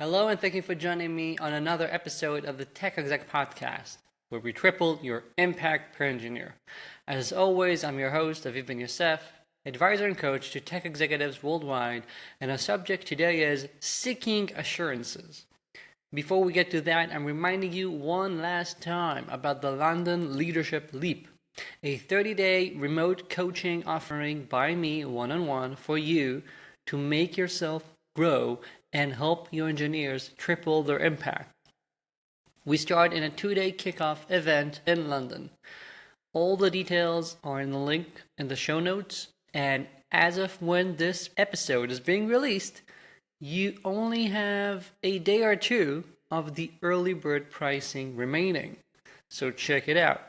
Hello, and thank you for joining me on another episode of the Tech Exec podcast, where we triple your impact per engineer. As always, I'm your host, Aviv Ben-Yosef, advisor and coach to tech executives worldwide, and our subject today is seeking assurances. Before we get to that, I'm reminding you one last time about the London Leadership Leap, a 30-day remote coaching offering by me one-on-one for you to make yourself grow and help your engineers triple their impact. We start in a 2-day kickoff event in London. All the details are in the link in the show notes, and as of when this episode is being released, you only have a day or two of the early bird pricing remaining. So check it out.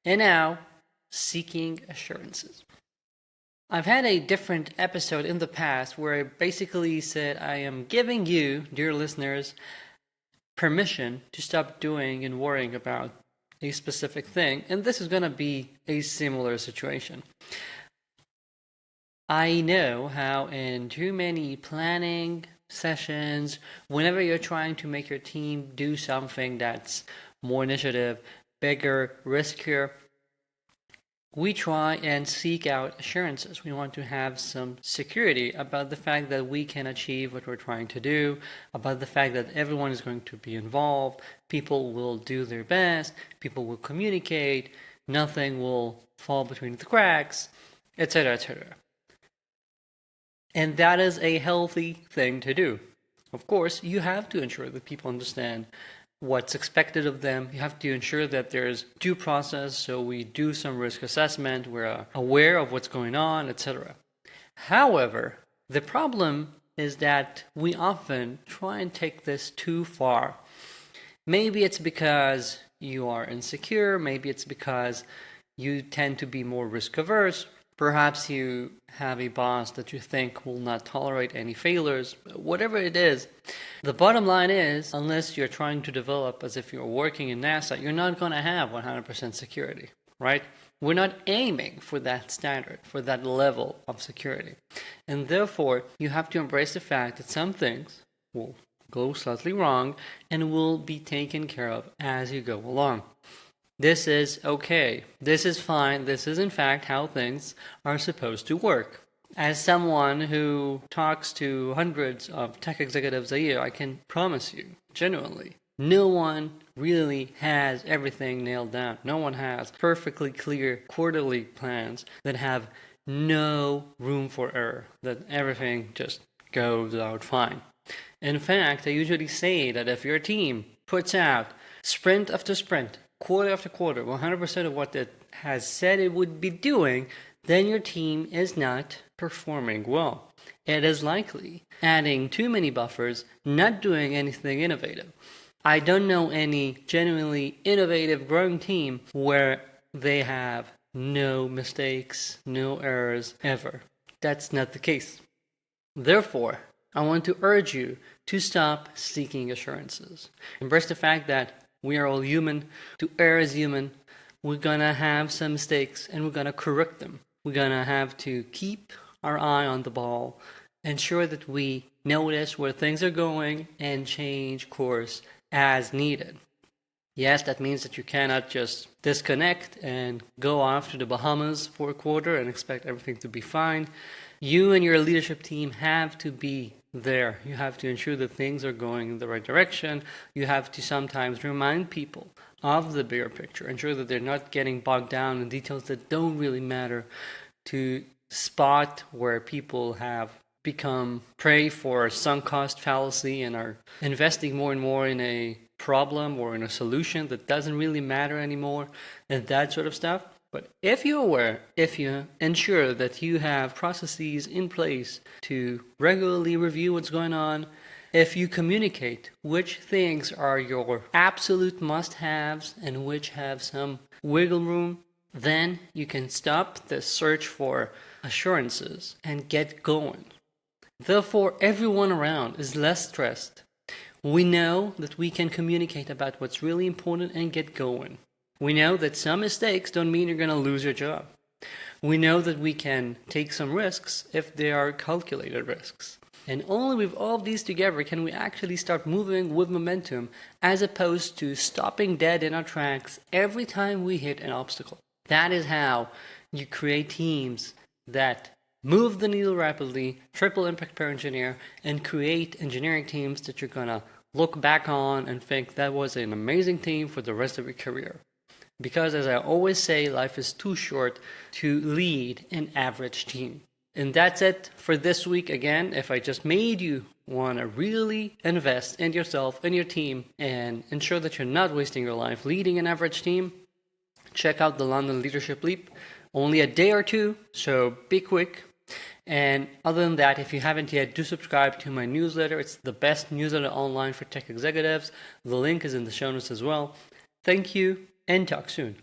And now, seeking assurances. I've had a different episode in the past where I basically said I am giving you, dear listeners, permission to stop doing and worrying about a specific thing, and this is going to be a similar situation. I know how in too many planning sessions, whenever you're trying to make your team do something that's more initiative, bigger, riskier, we try and seek out assurances. We want to have some security about the fact that we can achieve what we're trying to do, about the fact that everyone is going to be involved, people will do their best, people will communicate, nothing will fall between the cracks, etc., etc. And that is a healthy thing to do. Of course, you have to ensure that people understand what's expected of them. You have to ensure that there's due process, so we do some risk assessment, we're aware of what's going on, etc. However, the problem is that we often try and take this too far. Maybe it's because you are insecure, maybe it's because you tend to be more risk averse. Perhaps you have a boss that you think will not tolerate any failures. Whatever it is, the bottom line is, unless you're trying to develop as if you're working in NASA, you're not going to have 100% security, right? We're not aiming for that standard, for that level of security. And therefore, you have to embrace the fact that some things will go slightly wrong and will be taken care of as you go along. This is okay. This is fine. This is in fact how things are supposed to work. As someone who talks to hundreds of tech executives a year, I can promise you, genuinely, no one really has everything nailed down. No one has perfectly clear quarterly plans that have no room for error, that everything just goes out fine. In fact, I usually say that if your team puts out sprint after sprint, quarter after quarter, 100% of what it has said it would be doing, then your team is not performing well. It is likely adding too many buffers, not doing anything innovative. I don't know any genuinely innovative growing team where they have no mistakes, no errors ever. That's not the case. Therefore, I want to urge you to stop seeking assurances. Embrace the fact that we are all human. To err is human. We're going to have some mistakes and we're going to correct them. We're going to have to keep our eye on the ball, ensure that we notice where things are going and change course as needed. Yes, that means that you cannot just disconnect and go off to the Bahamas for a quarter and expect everything to be fine. You and your leadership team have to be there. You have to ensure that things are going in the right direction. You have to sometimes remind people of the bigger picture, ensure that they're not getting bogged down in details that don't really matter, to spot where people have become prey for sunk cost fallacy and are investing more and more in a problem or in a solution that doesn't really matter anymore, and that sort of stuff. But if you're aware, if you ensure that you have processes in place to regularly review what's going on, if you communicate which things are your absolute must-haves and which have some wiggle room, then you can stop the search for assurances and get going. Therefore, everyone around is less stressed. We know that we can communicate about what's really important and get going. We know that some mistakes don't mean you're going to lose your job. We know that we can take some risks if they are calculated risks. And only with all of these together can we actually start moving with momentum, as opposed to stopping dead in our tracks every time we hit an obstacle. That is how you create teams that move the needle rapidly, triple impact per engineer, and create engineering teams that you're gonna look back on and think that was an amazing team for the rest of your career. Because as I always say, life is too short to lead an average team. And that's it for this week. Again, if I just made you want to really invest in yourself and your team and ensure that you're not wasting your life leading an average team, check out the London Leadership Leap. Only a day or two, so be quick. And other than that, if you haven't yet, do subscribe to my newsletter. It's the best newsletter online for tech executives. The link is in the show notes as well. Thank you, and talk soon.